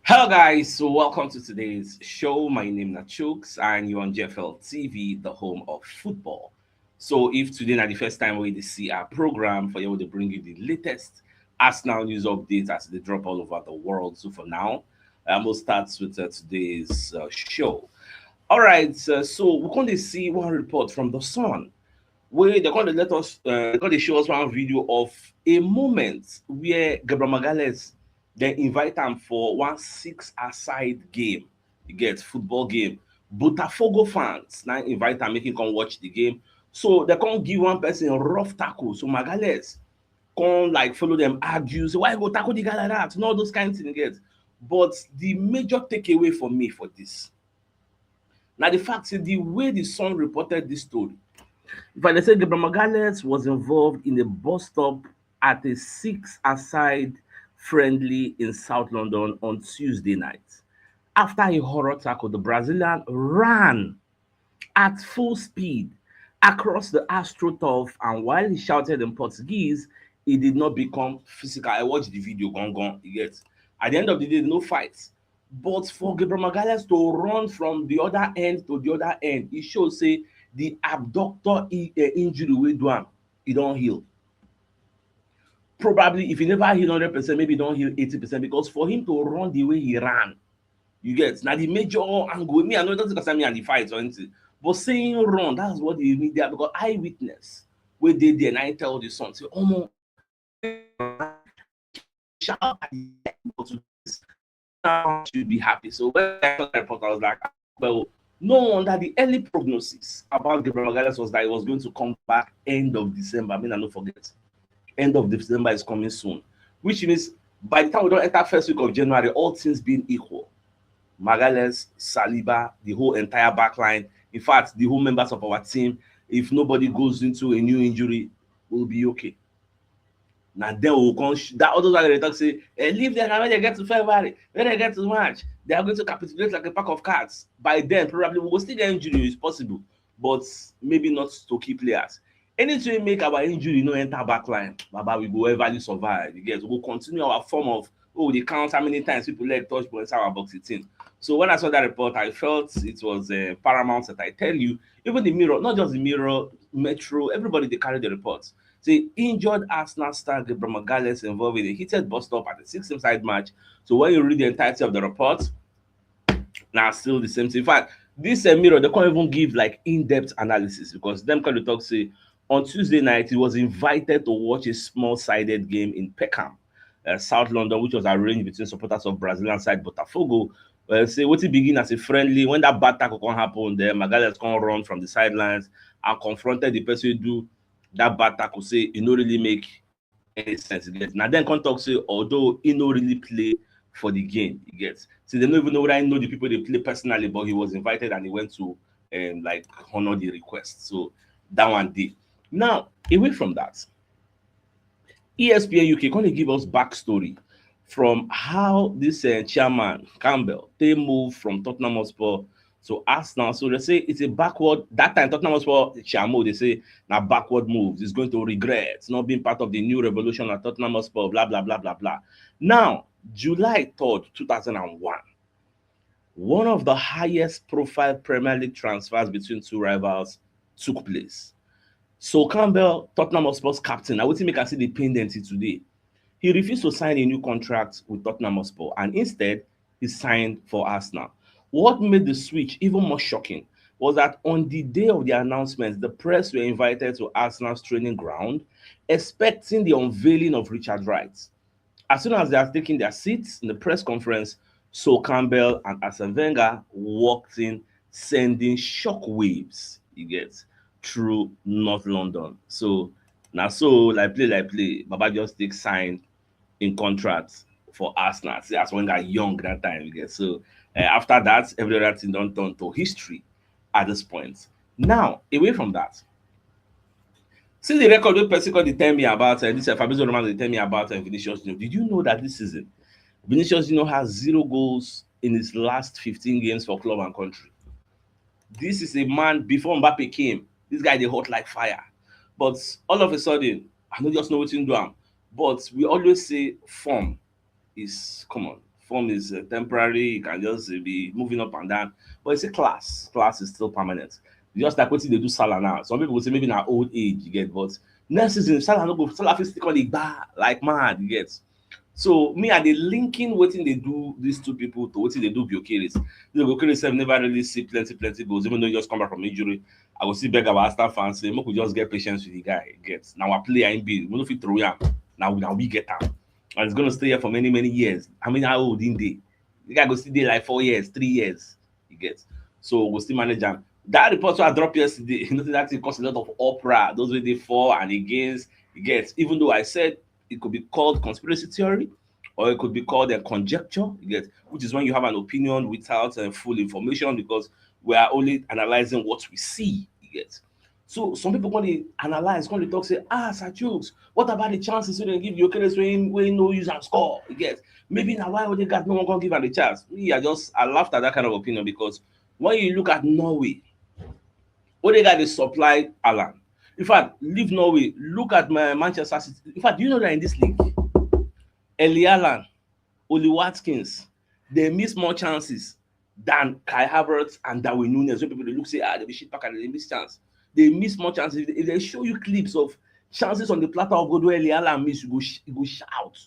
Hello guys, so welcome to today's show. My name is CHUKS and you're on JFL TV, the home of football. So if today is the first time we see our program for you to bring you the latest Arsenal news updates as they drop all over the world. So for now, we'll start with today's show. All right, so we're going to see one report from the Sun where they're going to they're going to show us one video of a moment where Gabriel Magalhaes then invite him for one six-a-side game. You get football game. Botafogo fans now invite him, make him come watch the game. So they can't give one person a rough tackle. So Magalhaes come like follow them, argue, say why you go tackle the guy like that? And all those kind of things you get. But the major takeaway for me for this, now the fact is the way the Sun reported this story. In fact, they said Gabriel Magalhaes was involved in a bus stop at a six-a-side friendly in South London on Tuesday night. After a horror tackle, the Brazilian ran at full speed across the AstroTurf, and while he shouted in Portuguese, he did not become physical. I watched the video, gone, you get. At the end of the day, no fights. But for Gabriel Magalhaes to run from the other end to the other end, it shows say the abductor injury wey do am, e don heal. Probably if he never heal 100%, maybe e don heal 80%, because for him to run the way he ran, you get, na the major angle. Me, I know it doesn't concern me and the fight or anything, but saying run, that's what the media, because eyewitness wey dey there na him tell the Sun say omo shout at the end, should be happy. So when I saw that report, I was like, well, no wonder the early prognosis about Gabriel Magalhaes was that he was going to come back end of December. I mean, I don't forget. End of December is coming soon, which means by the time we don't enter first week of January, all things being equal, Magalhaes, Saliba, the whole entire back line, in fact, the whole members of our team, if nobody goes into a new injury, will be okay. Now then we will come that others are they talk say leave them when they get to February, when they get to March, they are going to capitulate like a pack of cards. By then, probably we will still get injury, is possible, but maybe not to key players. Anything make our injury no enter back line, Baba, we go everly survive. You get, we will continue our form of they count how many times people leg touch ball inside our box 18. So when I saw that report, I felt it was paramount that I tell you, even the Mirror, not just the Mirror, Metro, everybody they carry the reports. Say injured Arsenal star Gabriel Magalhaes involved in a heated bus stop at a six-side match. So when you read the entirety of the report, now still the same thing. In fact, this Mirror, they can't even give like in-depth analysis, because them kind of talk say on Tuesday night he was invited to watch a small-sided game in Peckham, South London, which was arranged between supporters of Brazilian side Botafogo. Say what it begin as a friendly. When that bad tackle can happen, there Magalhaes can run from the sidelines and confronted the person who do that bad tackle. Say it no really make any sense. You get, now then come talk say although he no really play for the game, you get. So they don't even know whether I know the people they play personally, but he was invited and he went to like honor the request. So that one did. Now away from that, ESPN UK going to give us backstory from how this chairman Campbell they moved from Tottenham Hotspur to Arsenal. So they say it's a backward. That time Tottenham Hotspur Chamo, they say now backward moves. He's going to regret not being part of the new revolution at Tottenham Hotspur. Blah blah blah blah blah. Now July 3rd, 2001, one of the highest profile Premier League transfers between two rivals took place. So Campbell, Tottenham Hotspur's captain, I would make I see the pendency today. He refused to sign a new contract with Tottenham Hotspur and instead he signed for Arsenal. What made the switch even more shocking was that on the day of the announcement, the press were invited to Arsenal's training ground, expecting the unveiling of Richard Wright. As soon as they are taking their seats in the press conference, so Campbell and Arsene Wenger walked in, sending shockwaves, you get, through North London. So now, so like play, Baba just take sign in contract for Arsenal. See, as when got young that time, you get. So after that, every other thing don't turn to history at this point. Now, away from that, see the record wey person come dey tell me about this Fabrizio Romano dey tell me about Vinicius Junior. Did you know that this season Vinicius Junior has 0 goals in his last 15 games for club and country? This is a man before Mbappe came. This guy dey hot like fire, but all of a sudden I no just know wetin do am. But we always say form is common. Form is temporary. You can just be moving up and down. But it's a class. Class is still permanent. Just like what they do Salah now. Some people will say maybe in our old age, you get, but next season Salah no go. Salah fit stick on the bar like mad, you get. So me are they linking wetin they do these two people to wetin they do Gyökeres. Gyökeres sef never really see plenty goals, even though he just come back from injury. I go see beg our Arsenal fans say make we just get patience with the guy. Get now our player in be we no fit throw am. Now we get am. And it's gonna stay here for many years. I mean how old in dey? The guy go still dey like 4 years, 3 years. You get. So we'll still manage am. That report wey I drop yesterday, you know that thing cause a lot of uproar. Those wey dey for and against, you get. Even though I said it could be called conspiracy theory or it could be called a conjecture, you get, which is when you have an opinion without full information because we are only analyzing what we see, you get. So some people when they analyze, when they talk, say, Sir CHUKS, what about the chances when they give Gyökeres when no use and score? You get, maybe now why would they got no one gonna give her the chance? Me, I laughed at that kind of opinion because when you look at Norway, what they got is supply Alan. In fact, leave Norway, look at my Manchester City. In fact, do you know that in this league, Eli Allen, Oli Watkins, they miss more chances than Kai Havertz and Darwin Núñez. When people they look say, they be shit back and they miss chance. They miss more chances. If they show you clips of chances on the platter of gold where Eli Allen miss, you go shout.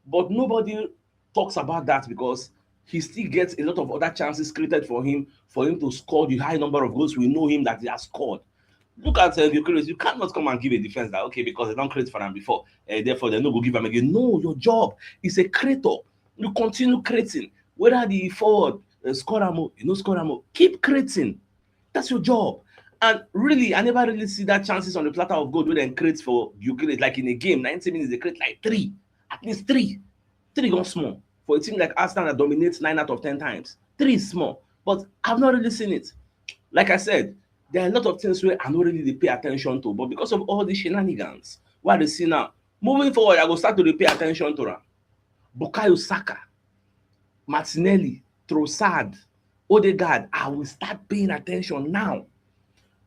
But nobody talks about that because he still gets a lot of other chances created for him to score the high number of goals. We know him that he has scored. Look at Gyökeres. You cannot come and give a defense that okay because they don't create for him before, therefore they no go give him again. No, your job is a creator. You continue creating. Whether the forward score am, you know score am, keep creating. That's your job. And really, I never really see that chances on the platter of gold where they create for Gyökeres. Like in a game, 90 minutes they create like 3, at least 3. 3 gone small for a team like Arsenal that dominates 9 out of 10 times. 3 is small, but I've not really seen it. Like I said, there are a lot of things where I don't really pay attention to, but because of all these shenanigans, what they see now, moving forward, I will start to pay attention to them. Bukayo Saka, Martinelli, Trossard, Odegaard, I will start paying attention now.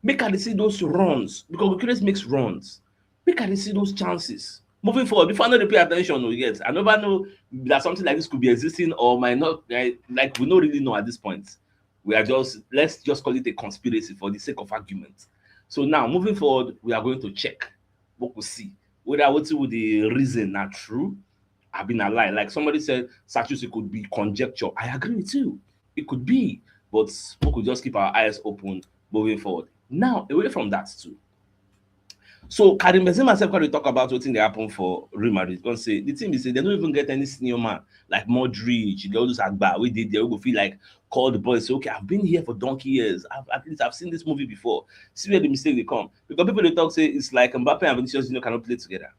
Make I see those runs, because Gyökeres makes runs. Make I see those chances. Moving forward, before I know they pay attention, yes, I never know that something like this could be existing or might not, like we don't really know at this point. We are let's just call it a conspiracy for the sake of argument. So now moving forward, we are going to check what we see. Whether what the reason not true, I've been a lie. Like somebody said, Saturday could be conjecture. I agree with you. It could be, but we could just keep our eyes open moving forward. Now, away from that too. So Karim Benzema said when we talk about what thing they happen for Real Madrid, gonna say the team is say they don't even get any senior man like Modric, they all those Agba, we did they will feel like call the boys, say, okay, I've been here for donkey years. I've seen this movie before. See where the mistake they come. Because people they talk say it's like Mbappe and Vinicius Junior cannot play together.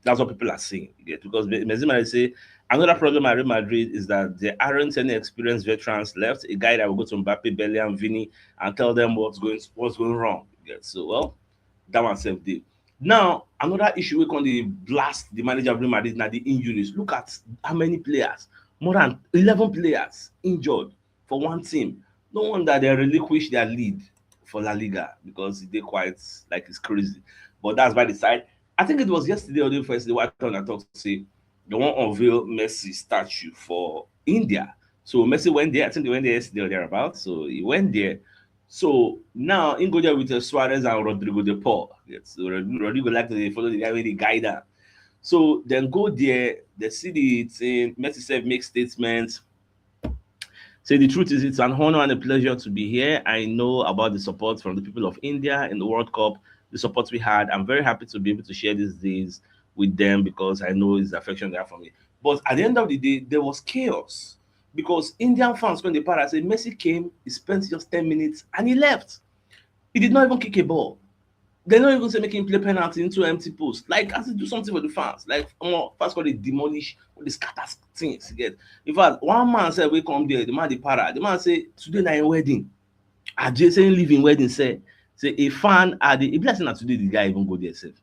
That's what people are saying. Because Benzema say another problem at Real Madrid is that there aren't any experienced veterans left. A guy that will go to Mbappe, Bellingham, Vini, and tell them what's going wrong. So well, that one self did. Now, another issue we can blast the manager of Real Madrid now the injuries. Look at how many players, more than 11 players injured for one team. No wonder they relinquish their lead for La Liga because they quite like it's crazy. But that's by the side. I think it was yesterday or the first day I talked to say they want to unveil Messi statue for India. So Messi went there. I think they went there yesterday or thereabouts. So he went there. So now in go there with Suarez and Rodrigo de Paul. Yes, so Rodrigo like to follow the guy with the guide. So then go there, they see the thing, Messi said make statements. Say the truth is it's an honor and a pleasure to be here. I know about the support from the people of India in the World Cup, the support we had. I'm very happy to be able to share these days with them because I know it's the affection they have for me. But at the end of the day, there was chaos. Because Indian fans, when they parted, said Messi came, he spent just 10 minutes and he left. He did not even kick a ball. They don't even say make him play penalty into empty post. Like, has to do something for the fans. Like, fans call it demolish, or they scatter things. Get. In fact, one man said, we come there, the man the para. The man say, today na a wedding. Adjacent living wedding, say a fan at the, it blessing that today the guy even go there himself.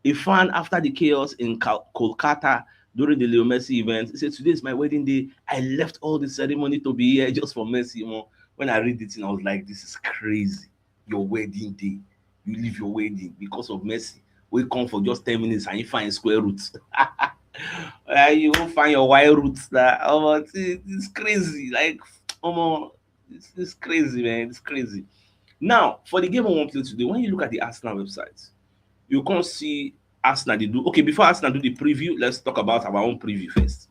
A fan after the chaos in Kolkata, during the Leo Messi event, he said, today is my wedding day. I left all the ceremony to be here just for Messi. When I read it, I was like, this is crazy. Your wedding day. You leave your wedding because of Messi. We come for just 10 minutes and you find square roots. You will find your wire roots that it's crazy. Like it's crazy, man. It's crazy. Now, for the game I want to play today, when you look at the Arsenal website, you can't see Arsenal. They do okay before Arsenal do the preview. Let's talk about our own preview first.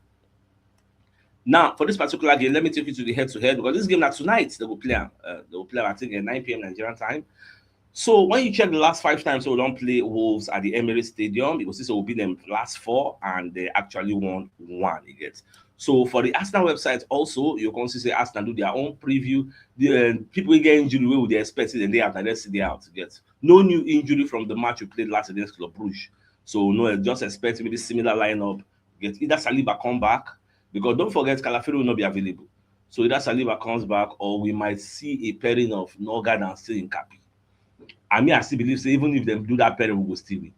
Now, for this particular game, let me take you to the head-to-head because this game now tonight they will play. They will play I think at 9 p.m. Nigerian time. So when you check the last 5 times we don't play Wolves at the Emirates Stadium, because this will be them last 4 and they actually won 1. You get. So for the Arsenal website also, you can see say Arsenal do their own preview. The people get injury where would they expect it and they after let's see they out. You get. No new injury from the match we played last against Club Brugge. So no, just expect maybe similar lineup. Get either Saliba come back because don't forget Calafiori will not be available. So either Saliba comes back or we might see a pairing of Norgard and still in Capi. I mean, I still believe say even if they do that pairing, we will still win.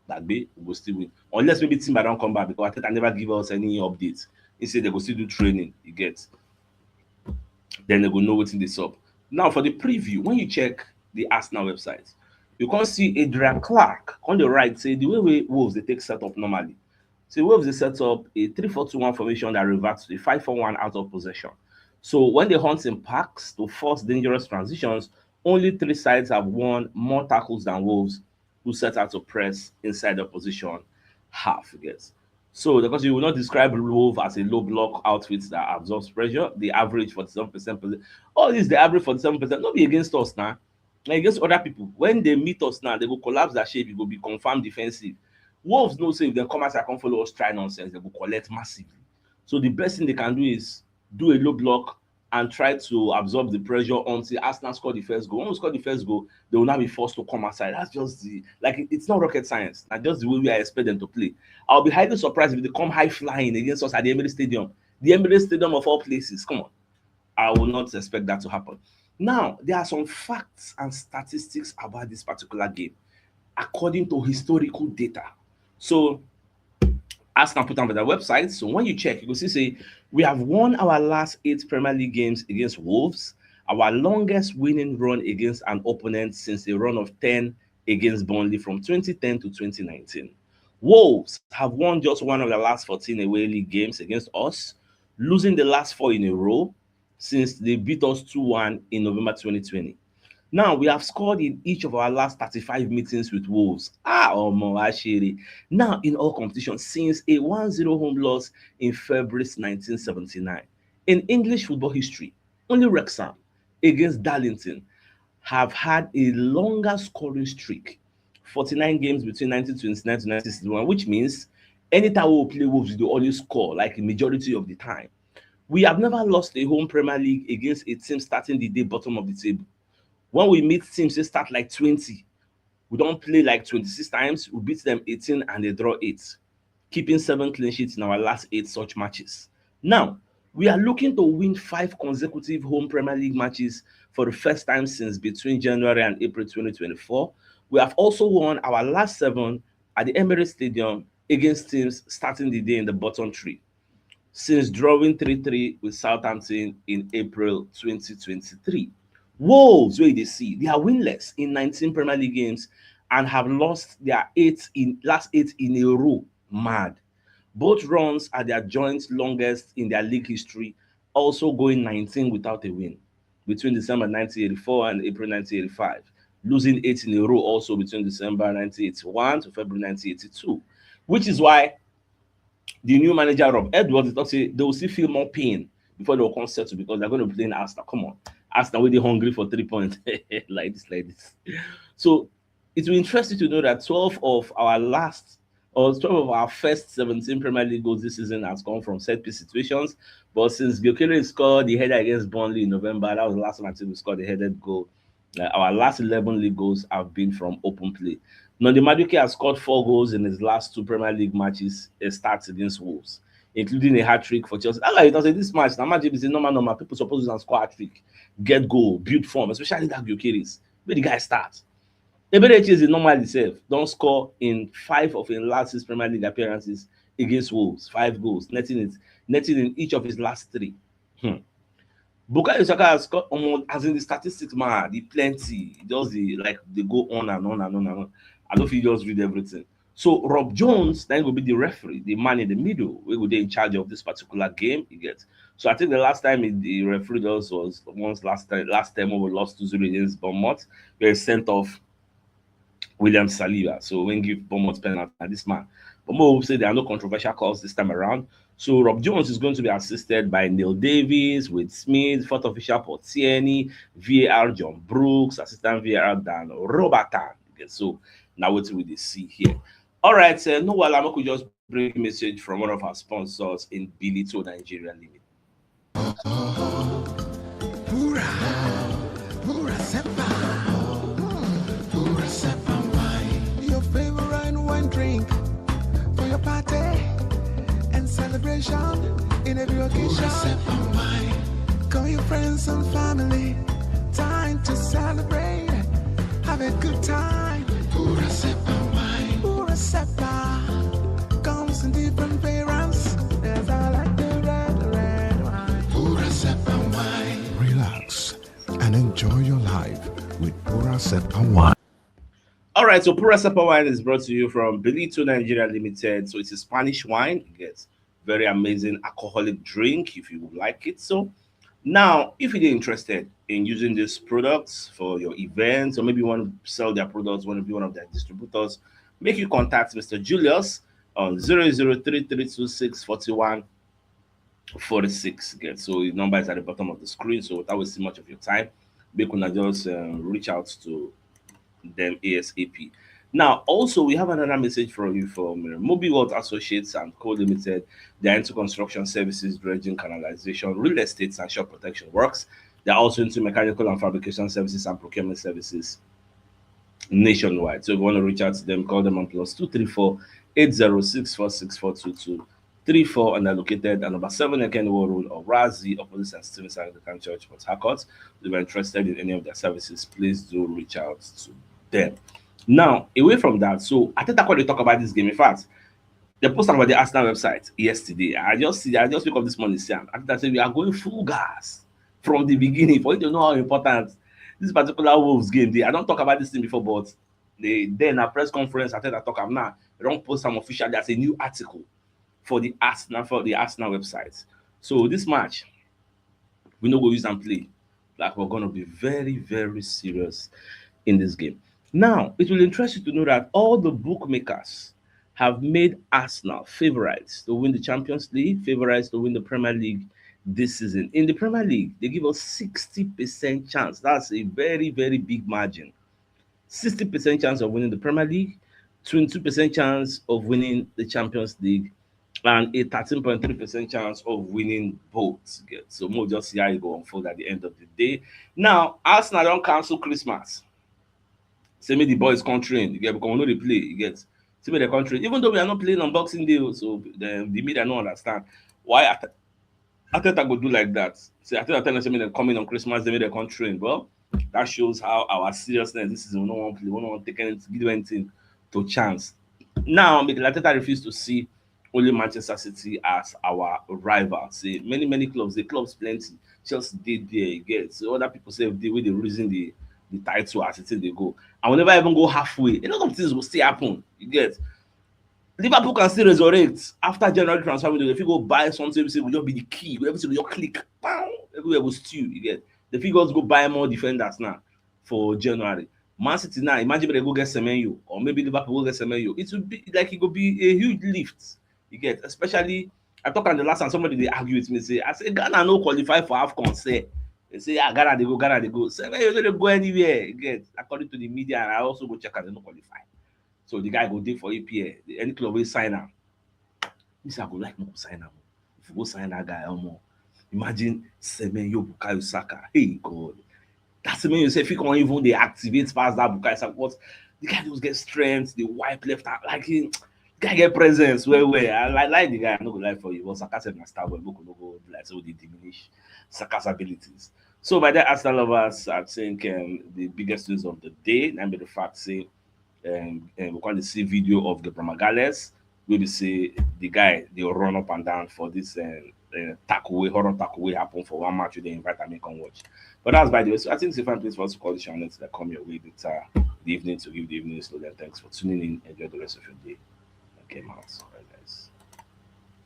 That day, we will still win. Unless maybe Timber don't come back because I think I never give us any updates. Instead, they will still do training. You get. Then they will know what's in this up. Now for the preview, when you check the Arsenal website, you can see Adrian Clark on the right. Say the way Wolves they take setup normally. So Wolves they set up a 3-4-2-1 formation that reverts to a 5-4-1 out of possession. So when they hunt in packs to force dangerous transitions, only 3 sides have won more tackles than Wolves, who set out to press inside the position half. I guess. So because you will not describe Wolves as a low block outfit that absorbs pressure, the average 47%. All this the average 47%. Not be against us now. Against other people. When they meet us now, they will collapse their shape. It will be confirmed defensive. Wolves know say if they come out and come follow us try nonsense, they will collect massively. So the best thing they can do is do a low block and try to absorb the pressure until Arsenal score the first goal. When we score the first goal, they will now be forced to come outside. That's just it's not rocket science. That's just the way we expect them to play. I'll be highly surprised if they come high flying against us at the Emirates Stadium. The Emirates Stadium of all places. Come on. I will not expect that to happen. Now, there are some facts and statistics about this particular game according to historical data. So Arsenal put on their website. So when you check, you will see say we have won our last 8 Premier League games against Wolves, our longest winning run against an opponent since a run of 10 against Burnley from 2010 to 2019. Wolves have won just one of the last 14 away league games against us, losing the last 4 in a row since they beat us 2-1 in November 2020. Now we have scored in each of our last 35 meetings with Wolves. Ashiri. Now in all competitions since a 1-0 home loss in February 1979. In English football history, only Wrexham against Darlington have had a longer scoring streak, 49 games between 1929 to 1961, which means anytime we play Wolves, they always score like a majority of the time. We have never lost a home Premier League against a team starting the day bottom of the table. When we meet teams, they start like 20. We don't play like 26 times. We beat them 18 and they draw 8, keeping 7 clean sheets in our last 8 such matches. Now, we are looking to win 5 consecutive home Premier League matches for the first time since between January and April 2024. We have also won our last 7 at the Emirates Stadium against teams starting the day in the bottom 3, since drawing 3-3 with Southampton in April 2023. Wolves, where they see, they are winless in 19 Premier League games and have lost their last 8 in a row. Mad. Both runs are their joint longest in their league history, also going 19 without a win between December 1984 and April 1985, losing 8 in a row also between December 1981 to February 1982, which is why the new manager Rob Edwards thought they will still feel more pain before they will come settle because they're going to play in Arsenal. Come on. Arsenal really hungry for 3 points. like this. So it will interest you to know that 12 of our first 17 Premier League goals this season has come from set piece situations. But since Gyökeres scored the header against Burnley in November, that was the last time we scored the headed goal. Our last 11 league goals have been from open play. Nondi Madueke has scored 4 goals in his last 2 Premier League matches. It starts against Wolves, including a hat-trick for Chelsea. That's why this match, now match is normal. People supposed to score hat-trick, get goal, build form, especially that Gyökeres, where the guy starts. Eberechi is normally safe. Don't score in 5 of his last 6 Premier League appearances against Wolves. 5 goals, netting in each of his last 3. Bukayo Saka has scored as in the statistics, man, the plenty. Just they go on and on and on and on. I don't feel just read everything. So Rob Jones then will be the referee, the man in the middle, we will be in charge of this particular game. You get. So I think the last time the referee does was once last time when we lost 2-0 against Bournemouth, we were sent off William Saliba. So when give Bournemouth penalty at this man. But Mo will say there are no controversial calls this time around. So Rob Jones is going to be assisted by Neil Davies, with Smith, fourth official Paul Tierney, VAR John Brooks, assistant VAR Dan Robertan. Okay, so now what will they see here? All right, no while I could just bring a message from one of our sponsors in Bilito Nigeria Limited. Your favorite wine drink for your party and celebration in every occasion. Call your friends and family, time to celebrate, have a good time. Pura Sepa wine. Pura Sepa comes in different variants. There's I like the red wine. Pura Sepa wine. Relax and enjoy your life with Pura Sepa wine. All right, so Pura Sepa wine is brought to you from Bilito Nigeria Limited. So it's a Spanish wine. It gets very amazing alcoholic drink if you would like it. So now, if you're interested in using these products for your events, or maybe you want to sell their products, want to be one of their distributors, make you contact Mr. Julius on 0033264146. Okay, so his number is at the bottom of the screen. So without wasting much of your time, make you just reach out to them ASAP. Now, also, we have another message from you from Mobile World Associates and Co. Limited. They are into construction services, dredging, canalization, real estate, and shop protection works. They are also into mechanical and fabrication services and procurement services nationwide. So if you want to reach out to them, call them on +234 806464234, and they're located at number 7 Ekenwo Road of Razi, opposite St. Stephen's Anglican Church, Port Harcourt. If you're interested in any of their services, please do reach out to them. Now, away from that, so I think that's what they talk about this game. In fact, they posted about the Arsenal website yesterday. I just wake up this morning, see, I think I said we are going full gas from the beginning for you to know how important this particular Wolves game. I don't talk about this thing before, but then a press conference, I think I talk about now. They don't post some official. There's a new article for the Arsenal website. So this match, we know go use and play. Like we're gonna be very, very serious in this game. Now, it will interest you to know that all the bookmakers have made Arsenal favorites to win the Champions League, favorites to win the Premier League this season. In the Premier League, they give us 60% chance. That's a very, very big margin. 60% chance of winning the Premier League, 22% chance of winning the Champions League, and a 13.3% chance of winning both. So we'll just see how it go unfold at the end of the day. Now, Arsenal don't cancel Christmas. Say me the boys country, you get, because we know they play, you get. Say me the country, even though we are not playing on Boxing Day, so the media don't understand why I thought I would do like that. Say I thought I tell them they're coming on Christmas, they made the country. Well, that shows how our seriousness. This is we don't want to play, we don't want to take anything, give anything to chance. Now, Mikel Arteta refused to see only Manchester City as our rival. Say many clubs, the clubs plenty. Chelsea did there, you get. So other people say the way they're losing the title as it is they go. And we'll never even go halfway. A lot of things will still happen. You get. Liverpool can still resurrect after January transfer window. If you go buy something, everything will just be the key. Everything will just click. Bam, everywhere will stew. You get. The figures go buy more defenders now for January. Man City now, imagine they go get Semenyo, or maybe Liverpool go get Semenyo. It will be like it will be a huge lift. You get. Especially, I talked on the last time somebody they argue with me. I say Ghana no qualify for AFCON. Say. They say, yeah, Ghana they go. Semenyo no dey go anywhere. You get. According to the media, and I also go check and they no qualify. So the guy go dey for APA. Any club will sign am. Me say I go like no go sign am. If you go sign that guy, imagine Semenyo Bukayo Saka. Hey God, that Semenyo say if he can't even they activate past that Bukayo Saka, what the guy just get strength, they wipe left out like him. The guy get presence where I like the guy. I'm not gonna lie for you. But Saka said my star boy, Boko no go like so they diminish Saka's abilities. So by that, Arsenal lovers, I think the biggest news of the day, and the fact say. We're going to see video of the Bramagales. We will see the guy they will run up and down for this takeaway, horror takeaway happen for one match. They invite and come watch. But that's by the way. So I think it's a fun place for us to call the channel that come your way. It's the evening to give the evening slow. Then thanks for tuning in. Enjoy the rest of your day. came out.